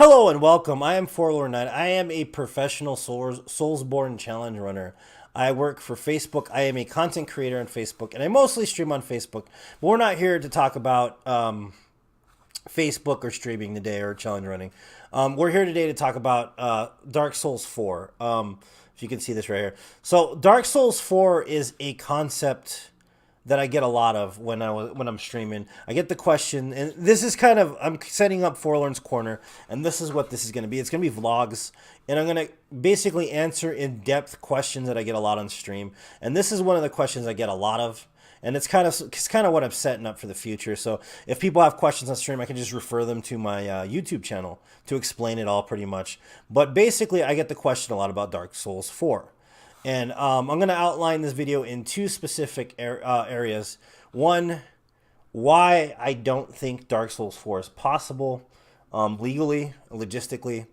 Hello and welcome. I am Forlorn Knight. I am a professional Soulsborne challenge runner. I work for Facebook. I am a content creator on Facebook, and I mostly stream on Facebook. But we're not here to talk about Facebook or streaming today or challenge running. We're here today to talk about Dark Souls 4. If you can see this right here. So Dark Souls 4 is a concept that I get a lot of when I'm streaming. I get the question, and this is kind of, I'm setting up Forlorn's Corner, and this is what this is going to be. It's going to be vlogs, and I'm going to basically answer in-depth questions that I get a lot on stream. And this is one of the questions I get a lot of, and it's kind of what I'm setting up for the future. So if people have questions on stream, I can just refer them to my YouTube channel to explain it all pretty much. But basically, I get the question a lot about Dark Souls 4. And I'm going to outline this video in two specific areas. One, why I don't think Dark Souls 4 is possible legally, logistically.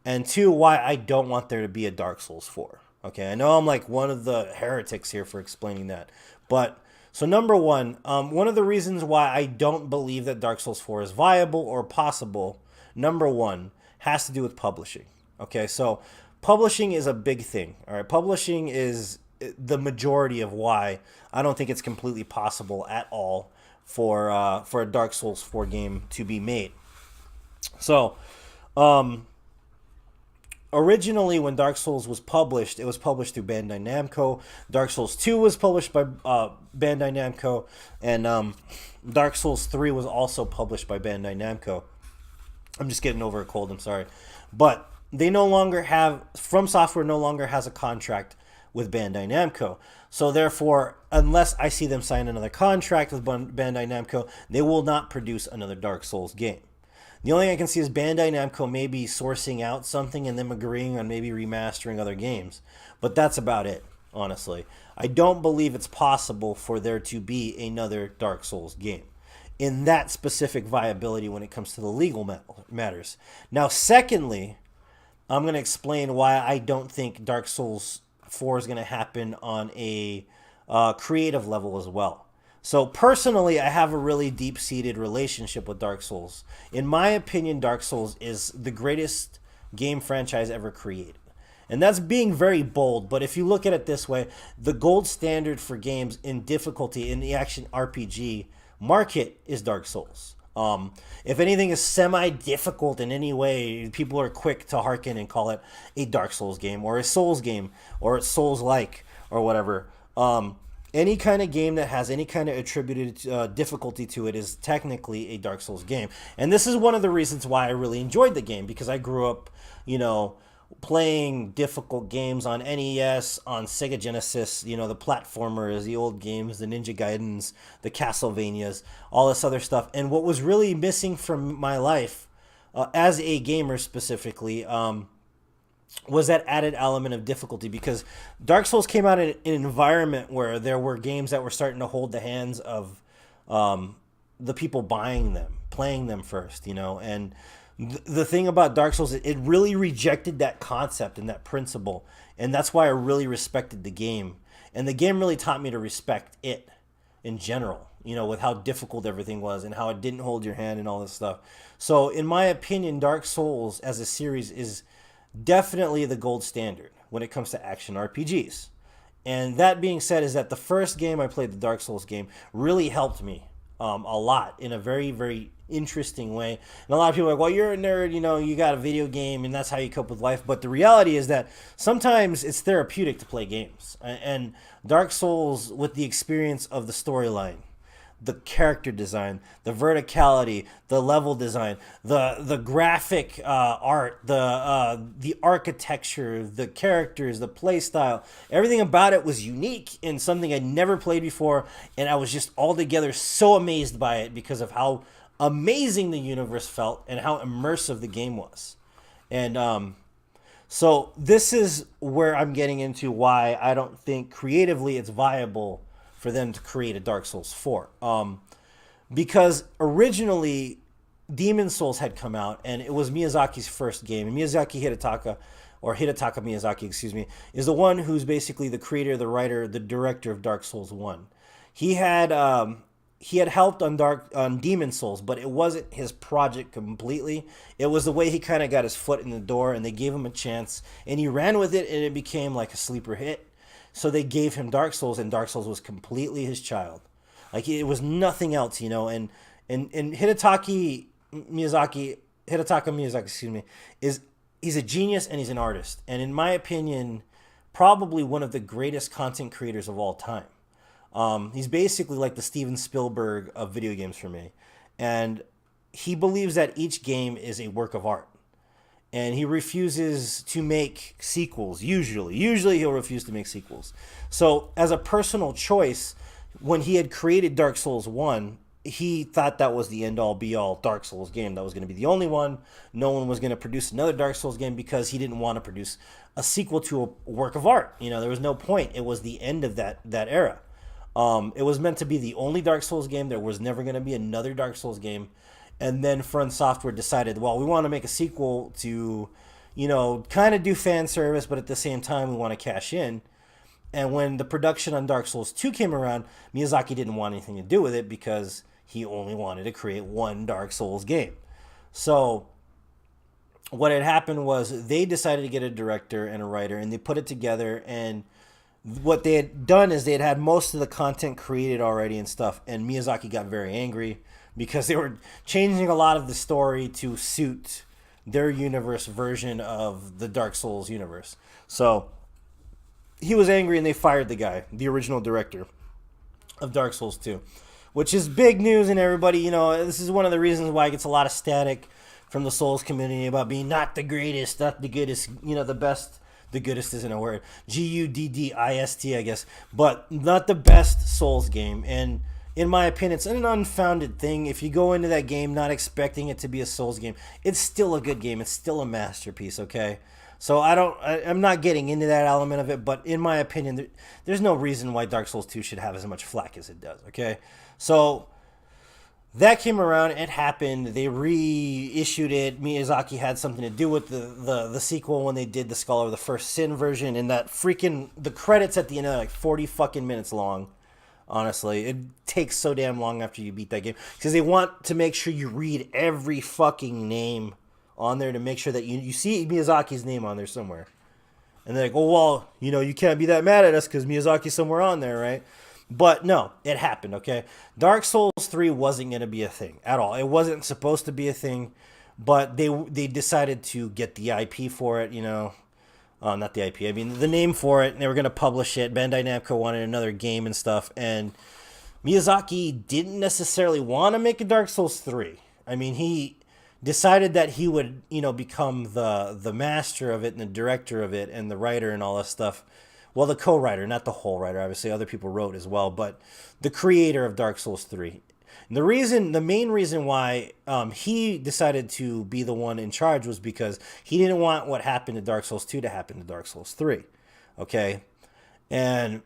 And two, why I don't want there to be a Dark Souls 4. Okay, I know I'm like one of the heretics here for explaining that. But, so number one of the reasons why I don't believe that Dark Souls 4 is viable or possible, number one, has to do with publishing. Okay, so publishing is a big thing. All right, publishing is the majority of why I don't think it's completely possible at all for a Dark Souls 4 game to be made. So, originally when Dark Souls was published, it was published through Bandai Namco. Dark Souls 2 was published by Bandai Namco, and Dark Souls 3 was also published by Bandai Namco. I'm just getting over a cold, I'm sorry. But they no longer have, From Software no longer has a contract with Bandai Namco. So therefore, unless I see them sign another contract with Bandai Namco, they will not produce another Dark Souls game. The only thing I can see is Bandai Namco maybe sourcing out something and them agreeing on maybe remastering other games. But that's about it, honestly. I don't believe it's possible for there to be another Dark Souls game in that specific viability when it comes to the legal matters. Now, secondly, I'm going to explain why I don't think Dark Souls 4 is going to happen on a creative level as well. So personally, I have a really deep-seated relationship with Dark Souls. In my opinion, Dark Souls is the greatest game franchise ever created. And that's being very bold, but if you look at it this way, the gold standard for games in difficulty in the action RPG market is Dark Souls. If anything is semi-difficult in any way, people are quick to hearken and call it a Dark Souls game or a Souls game or it's Souls-like or whatever. Any kind of game that has any kind of attributed difficulty to it is technically a Dark Souls game. And this is one of the reasons why I really enjoyed the game, because I grew up, playing difficult games on NES, on Sega Genesis, the platformers, the old games, the Ninja Gaidens, the Castlevanias, all this other stuff. And what was really missing from my life, as a gamer specifically, was that added element of difficulty, because Dark Souls came out in an environment where there were games that were starting to hold the hands of the people buying them, playing them first, and the thing about Dark Souls, it really rejected that concept and that principle, and that's why I really respected the game. And the game really taught me to respect it in general, with how difficult everything was and how it didn't hold your hand and all this stuff. So in my opinion, Dark Souls as a series is definitely the gold standard when it comes to action RPGs. And that being said, is that the first game I played, the Dark Souls game, really helped me a lot in a very, very interesting way. And a lot of people are like, well, you're a nerd, you got a video game and that's how you cope with life. But the reality is that sometimes it's therapeutic to play games. And Dark Souls, with the experience of the storyline, the character design, the verticality, the level design, the graphic art, the architecture, the characters, the play style, everything about it was unique and something I'd never played before, and I was just altogether so amazed by it because of how amazing the universe felt and how immersive the game was. And so this is where I'm getting into why I don't think creatively it's viable for them to create a Dark Souls 4. Because originally Demon Souls had come out and it was Miyazaki's first game. And Miyazaki Hidetaka, or Hidetaka Miyazaki, excuse me, is the one who's basically the creator, the writer, the director of Dark Souls 1. He had he had helped on Demon Souls, but it wasn't his project completely. It was the way he kind of got his foot in the door, and they gave him a chance, and he ran with it, and it became like a sleeper hit. So they gave him Dark Souls, and Dark Souls was completely his child. Like it was nothing else, you know. And Hidetaka Miyazaki, excuse me, he's a genius and he's an artist, and in my opinion, probably one of the greatest content creators of all time. He's basically like the Steven Spielberg of video games for me. And he believes that each game is a work of art. And he refuses to make sequels, usually. Usually he'll refuse to make sequels. So as a personal choice, when he had created Dark Souls 1, he thought that was the end-all, be-all Dark Souls game. That was going to be the only one. No one was going to produce another Dark Souls game because he didn't want to produce a sequel to a work of art. You know, there was no point. It was the end of that era. It was meant to be the only Dark Souls game. There was never going to be another Dark Souls game. And then Front Software decided, well, we want to make a sequel to, you know, kind of do fan service, but at the same time, we want to cash in. And when the production on Dark Souls 2 came around, Miyazaki didn't want anything to do with it because he only wanted to create one Dark Souls game. So what had happened was they decided to get a director and a writer, and they put it together, and what they had done is they had most of the content created already and stuff, and Miyazaki got very angry because they were changing a lot of the story to suit their universe version of the Dark Souls universe. So he was angry and they fired the guy, the original director of Dark Souls 2, which is big news, and everybody, you know, this is one of the reasons why it gets a lot of static from the Souls community about being not the greatest, not the goodest, you know, the best. The goodest isn't a word. Guddist, I guess. But not the best Souls game. And in my opinion, it's an unfounded thing. If you go into that game not expecting it to be a Souls game, it's still a good game. It's still a masterpiece, okay? So I'm not getting into that element of it, but in my opinion, there's no reason why Dark Souls 2 should have as much flack as it does, okay? So that came around, it happened, they reissued it. Miyazaki had something to do with the sequel when they did the Scholar of the First Sin version, and that freaking, the credits at the end are like 40 fucking minutes long, honestly. It takes so damn long after you beat that game, because they want to make sure you read every fucking name on there to make sure that you see Miyazaki's name on there somewhere. And they're like, oh, well, you know, you can't be that mad at us because Miyazaki's somewhere on there, right? But no, it happened, okay? Dark Souls 3 wasn't going to be a thing at all. It wasn't supposed to be a thing, but they decided to get the IP for it, you know. Not the IP, I mean the name for it, and they were going to publish it. Bandai Namco wanted another game and stuff, and Miyazaki didn't necessarily want to make a Dark Souls 3. I mean, he decided that he would, you know, become the master of it and the director of it and the writer and all that stuff. Well, the co-writer, not the whole writer. Obviously, other people wrote as well, but the creator of Dark Souls 3. And the main reason why he decided to be the one in charge was because he didn't want what happened to Dark Souls 2 to happen to Dark Souls 3. Okay? And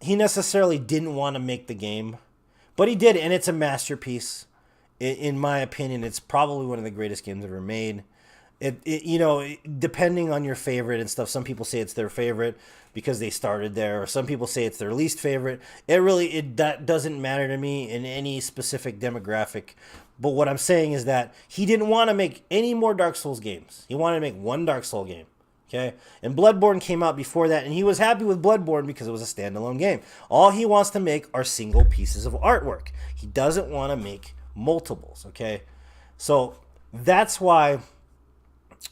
he necessarily didn't want to make the game, but he did, and it's a masterpiece. In my opinion, it's probably one of the greatest games ever made. You know, depending on your favorite and stuff, some people say it's their favorite because they started there, or some people say it's their least favorite. That doesn't matter to me in any specific demographic. But what I'm saying is that he didn't want to make any more Dark Souls games. He wanted to make one Dark Souls game. Okay? And Bloodborne came out before that, and he was happy with Bloodborne because it was a standalone game. All he wants to make are single pieces of artwork. He doesn't want to make multiples, okay? So that's why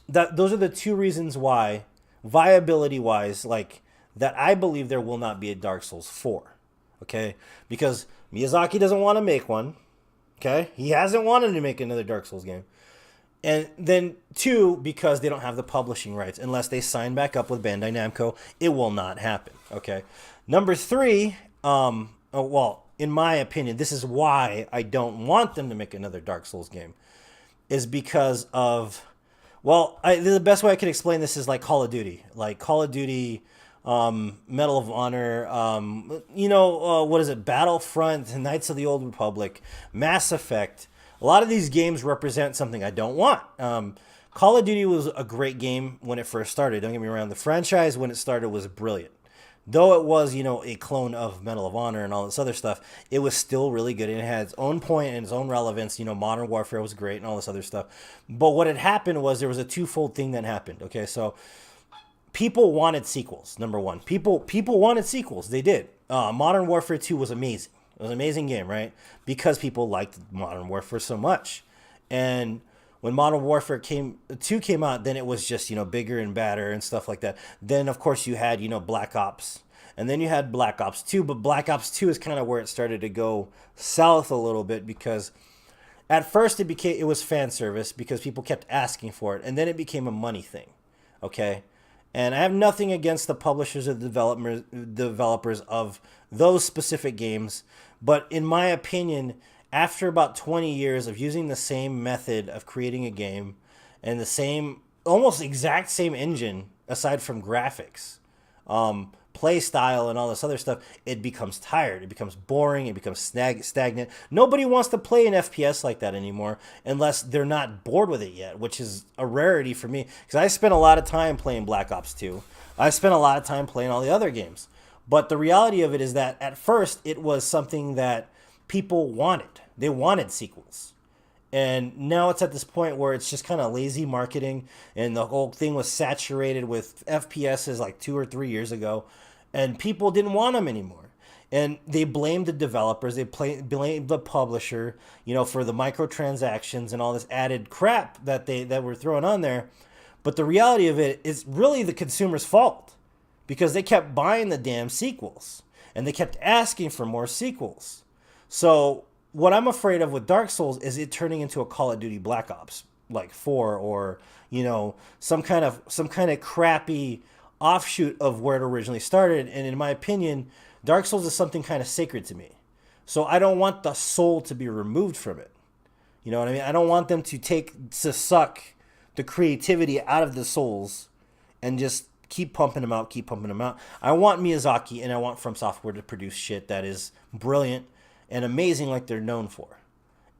those are the two reasons why, viability wise, like, that I believe there will not be a Dark Souls 4, okay? Because Miyazaki doesn't want to make one, okay? He hasn't wanted to make another Dark Souls game. And then 2, because they don't have the publishing rights. Unless they sign back up with Bandai Namco, it will not happen, okay? Number 3, well, in my opinion, this is why I don't want them to make another Dark Souls game, is because of, well, the best way I can explain this is like Call of Duty. Like Call of Duty, Medal of Honor, what is it? Battlefront, Knights of the Old Republic, Mass Effect. A lot of these games represent something I don't want. Call of Duty was a great game when it first started. Don't get me wrong. The franchise, when it started, was brilliant. though it was, a clone of Medal of Honor and all this other stuff, it was still really good and it had its own point and its own relevance. Modern Warfare was great and all this other stuff. But what had happened was there was a twofold thing that happened. Okay, so people wanted sequels. Number one, people wanted sequels. They did. Modern Warfare 2 was amazing. It was an amazing game, right? Because people liked Modern Warfare so much. And when Modern Warfare 2 came out, then it was just, bigger and badder and stuff like that. Then, of course, you had, Black Ops. And then you had Black Ops 2. But Black Ops 2 is kind of where it started to go south a little bit, because at first it was fan service because people kept asking for it. And then it became a money thing. Okay? And I have nothing against the publishers or the developers of those specific games. But in my opinion, after about 20 years of using the same method of creating a game and the same, almost exact same engine, aside from graphics, play style and all this other stuff, it becomes tired. It becomes boring. It becomes stagnant. Nobody wants to play an FPS like that anymore unless they're not bored with it yet, which is a rarity for me because I spent a lot of time playing Black Ops 2. I spent a lot of time playing all the other games. But the reality of it is that at first it was something that people wanted. They wanted sequels. And now it's at this point where it's just kind of lazy marketing, and the whole thing was saturated with FPSs like 2 or 3 years ago, and people didn't want them anymore. And they blamed the developers, they blamed the publisher, for the microtransactions and all this added crap that were thrown on there. But the reality of it is really the consumer's fault, because they kept buying the damn sequels, and they kept asking for more sequels. So what I'm afraid of with Dark Souls is it turning into a Call of Duty Black Ops like 4, or some kind of crappy offshoot of where it originally started. And in my opinion, Dark Souls is something kind of sacred to me. So I don't want the soul to be removed from it. You know what I mean? I don't want them to suck the creativity out of the souls and just keep pumping them out. I want Miyazaki and I want From Software to produce shit that is brilliant and amazing like they're known for.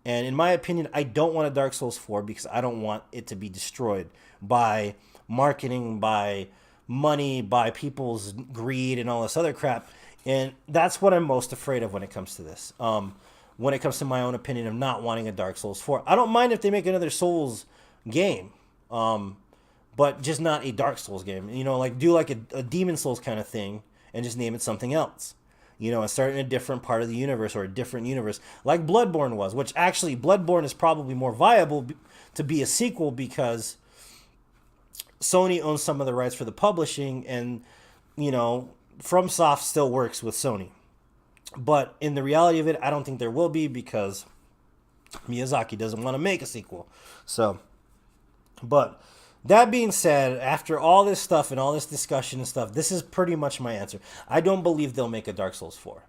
And in my opinion, I don't want a Dark Souls 4 because I don't want it to be destroyed by marketing, by money, by people's greed and all this other crap. And that's what I'm most afraid of when it comes to this. When it comes to my own opinion of not wanting a Dark Souls 4. I don't mind if they make another Souls game, but just not a Dark Souls game. Like do like a Demon Souls kind of thing and just name it something else. And start in a different part of the universe or a different universe, like Bloodborne was, which actually Bloodborne is probably more viable to be a sequel because Sony owns some of the rights for the publishing, and, FromSoft still works with Sony. But in the reality of it, I don't think there will be because Miyazaki doesn't want to make a sequel. So, but that being said, after all this stuff and all this discussion and stuff, this is pretty much my answer. I don't believe they'll make a Dark Souls 4.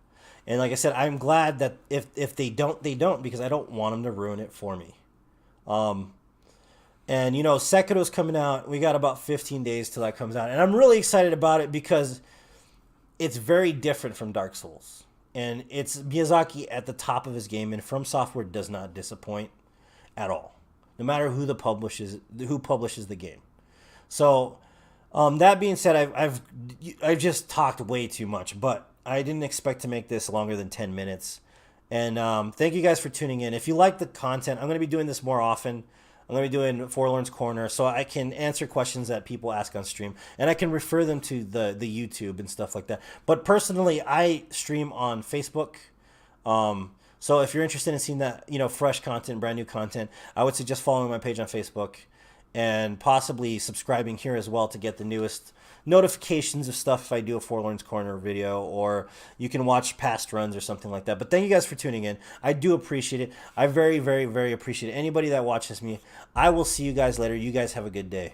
And like I said, I'm glad that if they don't, they don't, because I don't want them to ruin it for me. And, Sekiro's coming out. We got about 15 days till that comes out. And I'm really excited about it because it's very different from Dark Souls. And it's Miyazaki at the top of his game, and From Software does not disappoint at all, no matter who publishes the game. So, that being said, I've just talked way too much, but I didn't expect to make this longer than 10 minutes. And thank you guys for tuning in. If you like the content, I'm going to be doing this more often. I'm going to be doing Forlorn's Corner so I can answer questions that people ask on stream, and I can refer them to the YouTube and stuff like that. But personally, I stream on Facebook. So if you're interested in seeing that, fresh content, brand new content, I would suggest following my page on Facebook and possibly subscribing here as well to get the newest notifications of stuff if I do a Forlorn's Corner video, or you can watch past runs or something like that. But thank you guys for tuning in. I do appreciate it. I very, very, very appreciate it. Anybody that watches me, I will see you guys later. You guys have a good day.